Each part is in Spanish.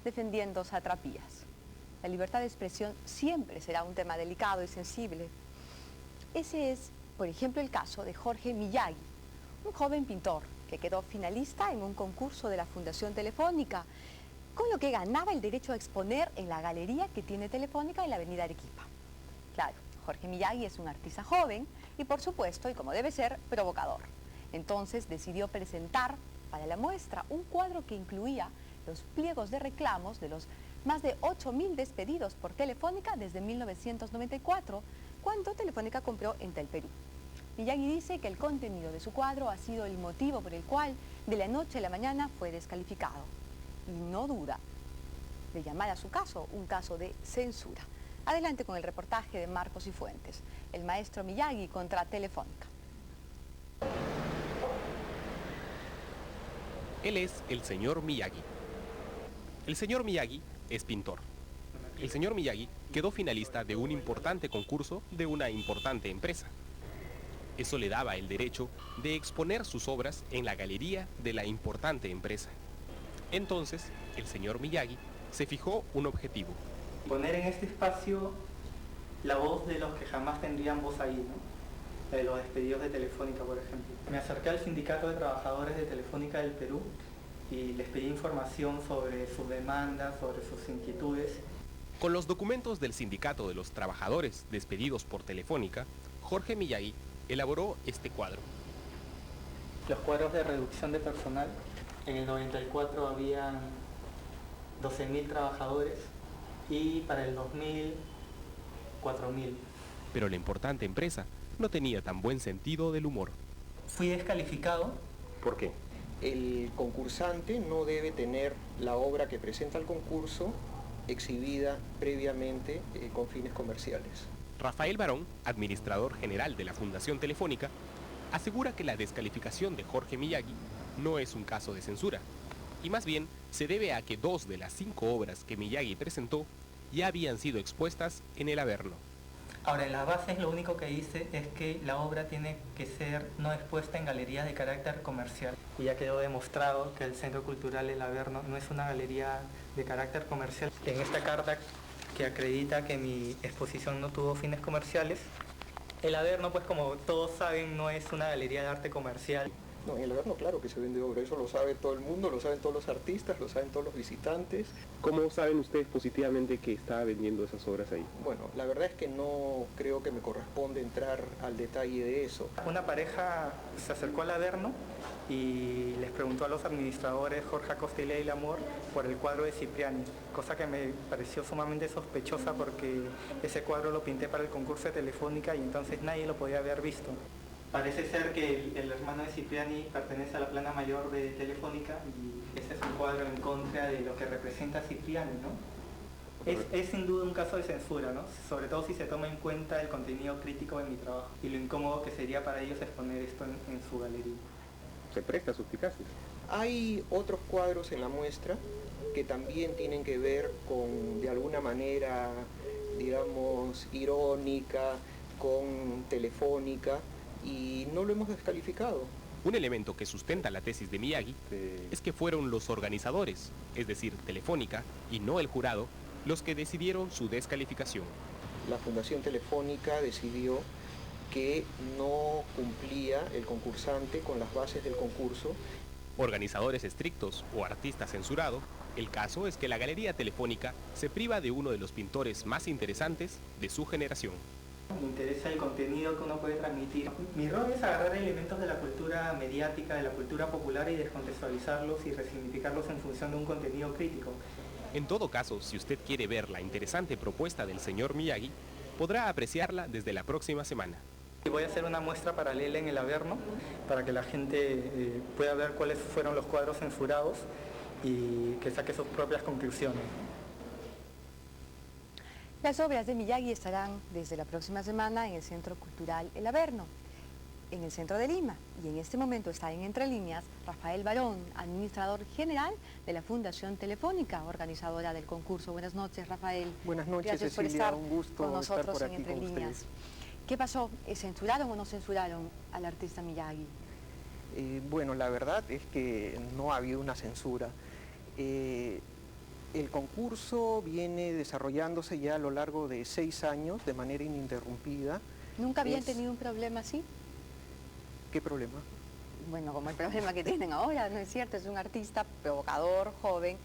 defendiendo satrapías. La libertad de expresión siempre será un tema delicado y sensible. Ese es, por ejemplo, el caso de Jorge Miyagi, un joven pintor que quedó finalista en un concurso de la Fundación Telefónica, con lo que ganaba el derecho a exponer en la galería que tiene Telefónica en la avenida Arequipa. Claro, Jorge Miyagi es un artista joven y, por supuesto, y como debe ser, provocador. Entonces decidió presentar para la muestra un cuadro que incluía los pliegos de reclamos de los más de 8.000 despedidos por Telefónica desde 1994, cuando Telefónica compró Entel Perú. Miyagi dice que el contenido de su cuadro ha sido el motivo por el cual de la noche a la mañana fue descalificado. Y no duda de llamar a su caso un caso de censura. Adelante con el reportaje de Marcos y Fuentes, el maestro Miyagi contra Telefónica. Él es el señor Miyagi. El señor Miyagi es pintor. El señor Miyagi quedó finalista de un importante concurso de una importante empresa. Eso le daba el derecho de exponer sus obras en la galería de la importante empresa. Entonces, el señor Miyagi se fijó un objetivo. Poner en este espacio la voz de los que jamás tendrían voz ahí, ¿no? De los despedidos de Telefónica, por ejemplo. Me acerqué al sindicato de trabajadores de Telefónica del Perú y les pedí información sobre sus demandas, sobre sus inquietudes. Con los documentos del sindicato de los trabajadores despedidos por Telefónica, Jorge Miyagi elaboró este cuadro. Los cuadros de reducción de personal. En el 94 habían 12.000 trabajadores y para el 2000, 4.000. Pero la importante empresa no tenía tan buen sentido del humor. Fui descalificado. ¿Por qué? El concursante no debe tener la obra que presenta al concurso exhibida previamente con fines comerciales. Rafael Barón, administrador general de la Fundación Telefónica, asegura que la descalificación de Jorge Miyagi no es un caso de censura, y más bien se debe a que 2 de las 5 obras que Miyagi presentó ya habían sido expuestas en el Averno. Ahora, en las bases lo único que dice es que la obra tiene que ser no expuesta en galerías de carácter comercial. Y ya quedó demostrado que el Centro Cultural El Averno no es una galería de carácter comercial. En esta carta que acredita que mi exposición no tuvo fines comerciales, El Averno, pues como todos saben, no es una galería de arte comercial. No, en el Averno claro que se vende obra, eso lo sabe todo el mundo, lo saben todos los artistas, lo saben todos los visitantes. ¿Cómo saben ustedes positivamente que está vendiendo esas obras ahí? Bueno, la verdad es que no creo que me corresponde entrar al detalle de eso. Una pareja se acercó al Averno y les preguntó a los administradores Jorge Acosta y Ley Lamor por el cuadro de Cipriani, cosa que me pareció sumamente sospechosa porque ese cuadro lo pinté para el concurso de Telefónica y entonces nadie lo podía haber visto. Parece ser que el hermano de Cipriani pertenece a la plana mayor de Telefónica y ese es un cuadro en contra de lo que representa Cipriani, ¿no? Es sin duda un caso de censura, ¿no? Sobre todo si se toma en cuenta el contenido crítico de mi trabajo y lo incómodo que sería para ellos exponer esto en su galería. ¿Se presta a suspicacias? Hay otros cuadros en la muestra que también tienen que ver con, de alguna manera, digamos, irónica, con Telefónica, y no lo hemos descalificado. Un elemento que sustenta la tesis de Miyagi es que fueron los organizadores, es decir, Telefónica, y no el jurado, los que decidieron su descalificación. La Fundación Telefónica decidió que no cumplía el concursante con las bases del concurso. Organizadores estrictos o artista censurado, el caso es que la Galería Telefónica se priva de uno de los pintores más interesantes de su generación. Me interesa el contenido que uno puede transmitir. Mi rol es agarrar elementos de la cultura mediática, de la cultura popular y descontextualizarlos y resignificarlos en función de un contenido crítico. En todo caso, si usted quiere ver la interesante propuesta del señor Miyagi, podrá apreciarla desde la próxima semana. Voy a hacer una muestra paralela en el Averno para que la gente pueda ver cuáles fueron los cuadros censurados y que saque sus propias conclusiones. Las obras de Miyagi estarán desde la próxima semana en el Centro Cultural El Averno, en el centro de Lima. Y en este momento está en Entre Líneas Rafael Barón, administrador general de la Fundación Telefónica, organizadora del concurso. Buenas noches, Rafael. Buenas noches, Gracias Cecilia, por estar un gusto con nosotros estar por aquí en Entre con Líneas. ustedes. ¿Qué pasó? ¿Censuraron o no censuraron al artista Miyagi? Bueno, la verdad es que no ha habido una censura. El concurso viene desarrollándose ya a lo largo de 6 años de manera ininterrumpida. ¿Nunca habían tenido un problema así? ¿Qué problema? Bueno, como el problema que tienen ahora, ¿no es cierto? Es un artista provocador, joven,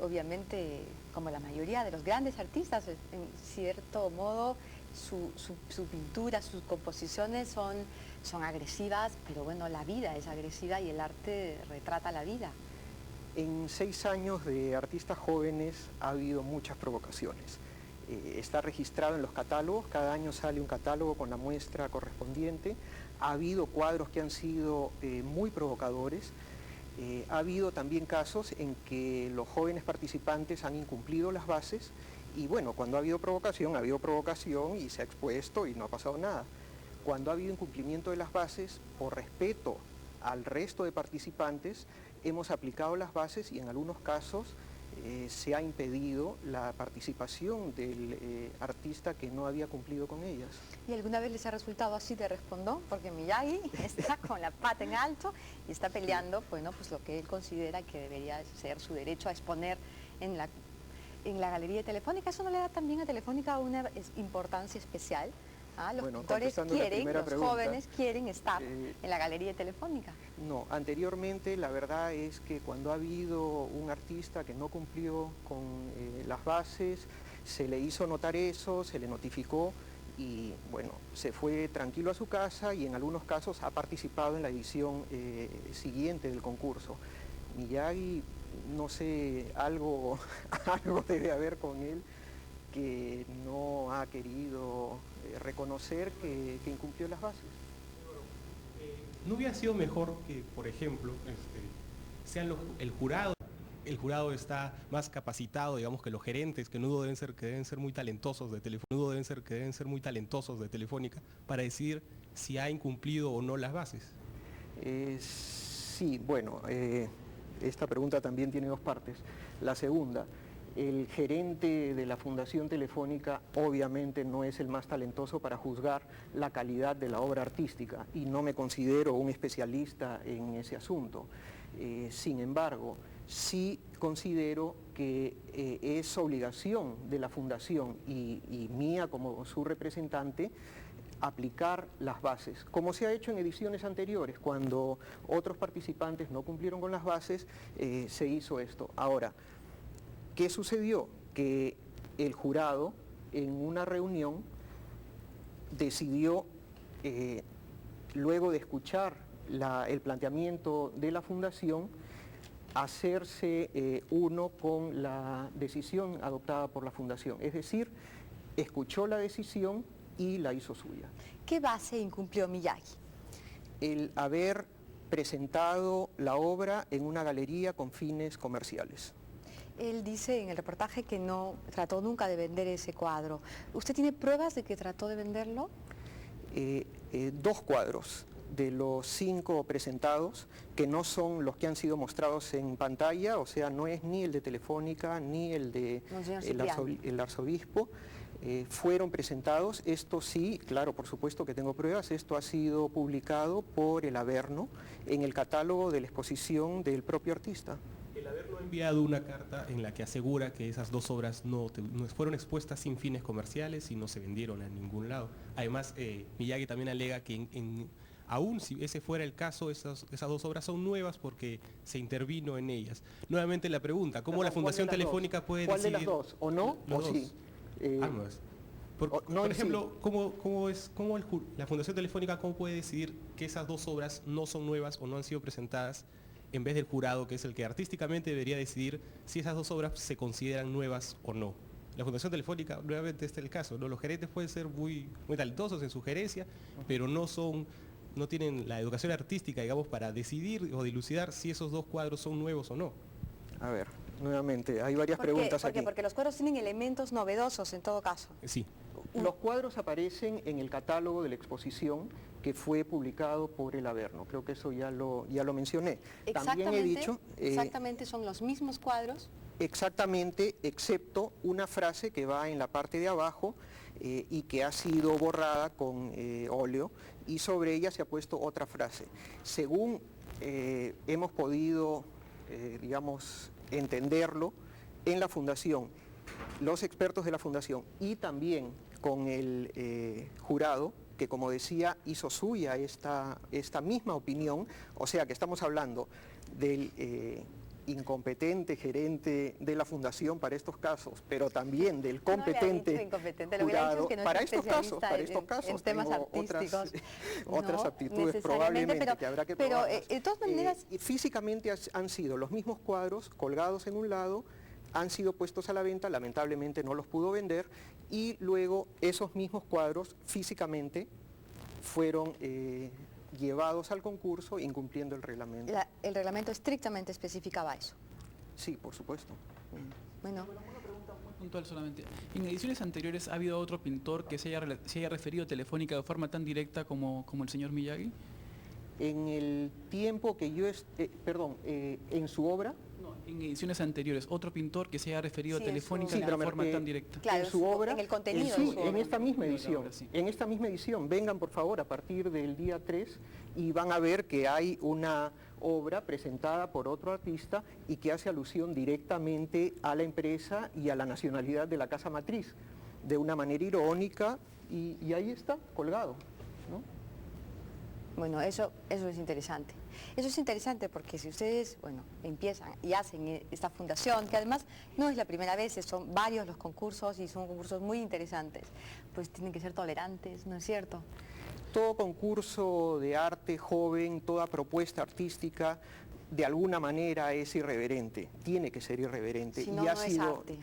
obviamente, como la mayoría de los grandes artistas, en cierto modo, su pintura, sus composiciones son agresivas, pero bueno, la vida es agresiva y el arte retrata la vida. En 6 años de artistas jóvenes ha habido muchas provocaciones. Está registrado en los catálogos, cada año sale un catálogo con la muestra correspondiente. Ha habido cuadros que han sido muy provocadores. Ha habido también casos en que los jóvenes participantes han incumplido las bases y bueno, cuando ha habido provocación y se ha expuesto y no ha pasado nada. Cuando ha habido incumplimiento de las bases, por respeto al resto de participantes, hemos aplicado las bases y en algunos casos se ha impedido la participación del artista que no había cumplido con ellas. ¿Y alguna vez les ha resultado así de respondón? Porque Miyagi está con la pata en alto y está peleando, bueno, pues lo que él considera que debería ser su derecho a exponer en la galería telefónica. ¿Eso no le da también a Telefónica una importancia especial? Los pintores quieren, los jóvenes quieren estar en la galería telefónica. No, anteriormente la verdad es que cuando ha habido un artista que no cumplió con las bases, se le hizo notar eso, se le notificó y bueno, se fue tranquilo a su casa y en algunos casos ha participado en la edición siguiente del concurso. Miyagi, no sé, algo debe haber con él que no ha querido reconocer que incumplió las bases. ¿No hubiera sido mejor que, por ejemplo, sean el jurado? El jurado está más capacitado, digamos, que los gerentes, que deben ser muy talentosos de Telefónica, para decidir si ha incumplido o no las bases. Sí, bueno, esta pregunta también tiene dos partes. La segunda, el gerente de la Fundación Telefónica obviamente no es el más talentoso para juzgar la calidad de la obra artística y no me considero un especialista en ese asunto. Sin embargo, sí considero que es obligación de la Fundación y mía como su representante aplicar las bases, como se ha hecho en ediciones anteriores, cuando otros participantes no cumplieron con las bases, se hizo esto. Ahora, ¿qué sucedió? Que el jurado en una reunión decidió, luego de escuchar el planteamiento de la Fundación, hacerse uno con la decisión adoptada por la Fundación. Es decir, escuchó la decisión y la hizo suya. ¿Qué base incumplió Miyagi? El haber presentado la obra en una galería con fines comerciales. Él dice en el reportaje que no trató nunca de vender ese cuadro. ¿Usted tiene pruebas de que trató de venderlo? 2 cuadros de los 5 presentados, que no son los que han sido mostrados en pantalla, o sea, no es ni el de Telefónica ni el de el arzobispo, fueron presentados. Esto sí, claro, por supuesto que tengo pruebas, esto ha sido publicado por el Averno en el catálogo de la exposición del propio artista. El Averno ha enviado una carta en la que asegura que esas 2 obras no fueron expuestas sin fines comerciales y no se vendieron a ningún lado. Además, Miyagi también alega que aún si ese fuera el caso, esas 2 obras son nuevas porque se intervino en ellas. Nuevamente la pregunta, ¿cómo la Fundación Telefónica puede decidir? ¿Cuál de las 2? ¿O no? ¿O sí? Ambas. Por ejemplo, ¿cómo la Fundación Telefónica cómo puede decidir que esas 2 obras no son nuevas o no han sido presentadas en vez del jurado, que es el que artísticamente debería decidir si esas 2 obras se consideran nuevas o no? La Fundación Telefónica, nuevamente este es el caso, ¿no? Los gerentes pueden ser muy talentosos en su gerencia, pero no tienen la educación artística, digamos, para decidir o dilucidar si esos 2 cuadros son nuevos o no. A ver, nuevamente, hay varias preguntas aquí. Porque los cuadros tienen elementos novedosos en todo caso. Sí. Los cuadros aparecen en el catálogo de la exposición que fue publicado por el Averno. Creo que eso ya lo mencioné. También he dicho... exactamente, son los mismos cuadros. Exactamente, excepto una frase que va en la parte de abajo y que ha sido borrada con óleo y sobre ella se ha puesto otra frase. Según hemos podido, digamos, entenderlo, en la Fundación, los expertos de la Fundación y también con el jurado, que como decía, hizo suya esta misma opinión, o sea que estamos hablando del incompetente gerente de la Fundación para estos casos, pero también del competente jurado para estos casos, en temas artísticos, otras no, aptitudes probablemente que habrá que probar. Pero de todas maneras... físicamente han sido los mismos cuadros colgados en un lado, han sido puestos a la venta, lamentablemente no los pudo vender, y luego esos mismos cuadros físicamente fueron llevados al concurso incumpliendo el reglamento. El reglamento estrictamente especificaba eso. Sí, por supuesto. Bueno. Una pregunta muy puntual solamente. ¿En ediciones anteriores ha habido otro pintor que se haya referido a Telefónica de forma tan directa como el señor Miyagi? En el tiempo que yo... en su obra... No, en ediciones anteriores, otro pintor que se haya referido a Telefónica de forma tan directa. Claro, en su obra, en el contenido en esta misma edición, vengan por favor a partir del día 3 y van a ver que hay una obra presentada por otro artista y que hace alusión directamente a la empresa y a la nacionalidad de la casa matriz, de una manera irónica, y ahí está, colgado, ¿no? Bueno, eso es interesante. Eso es interesante porque si ustedes, bueno, empiezan y hacen esta fundación, que además no es la primera vez, son varios los concursos y son concursos muy interesantes, pues tienen que ser tolerantes, ¿no es cierto? Todo concurso de arte joven, toda propuesta artística, de alguna manera es irreverente, tiene que ser irreverente. Si no, no es arte.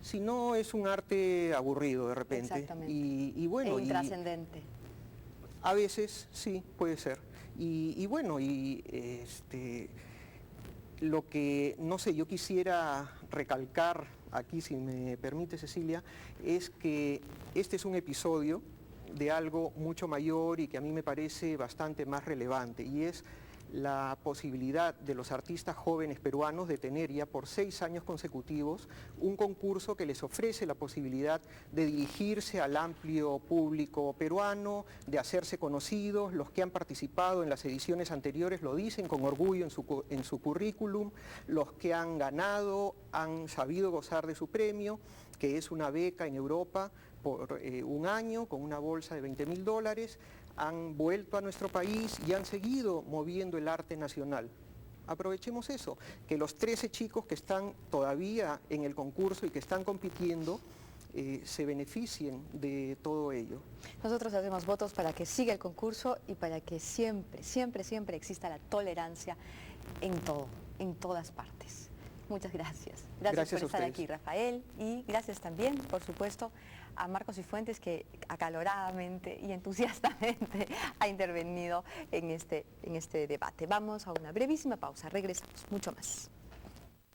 Si no, es un arte aburrido de repente. Exactamente. Y bueno, e intrascendente. A veces sí, puede ser. Lo que, no sé, yo quisiera recalcar aquí, si me permite Cecilia, es que este es un episodio de algo mucho mayor y que a mí me parece bastante más relevante, y es la posibilidad de los artistas jóvenes peruanos de tener ya por 6 años consecutivos un concurso que les ofrece la posibilidad de dirigirse al amplio público peruano, de hacerse conocidos. Los que han participado en las ediciones anteriores lo dicen con orgullo en su currículum, los que han ganado han sabido gozar de su premio, que es una beca en Europa por un año con una bolsa de $20.000, han vuelto a nuestro país y han seguido moviendo el arte nacional. Aprovechemos eso, que los 13 chicos que están todavía en el concurso y que están compitiendo se beneficien de todo ello. Nosotros hacemos votos para que siga el concurso y para que siempre, siempre, siempre exista la tolerancia en todo, en todas partes. Muchas gracias. Gracias por estar aquí, Rafael, y gracias también, por supuesto, a Marcos Cifuentes, que acaloradamente y entusiastamente ha intervenido en este debate. Vamos a una brevísima pausa, regresamos, mucho más.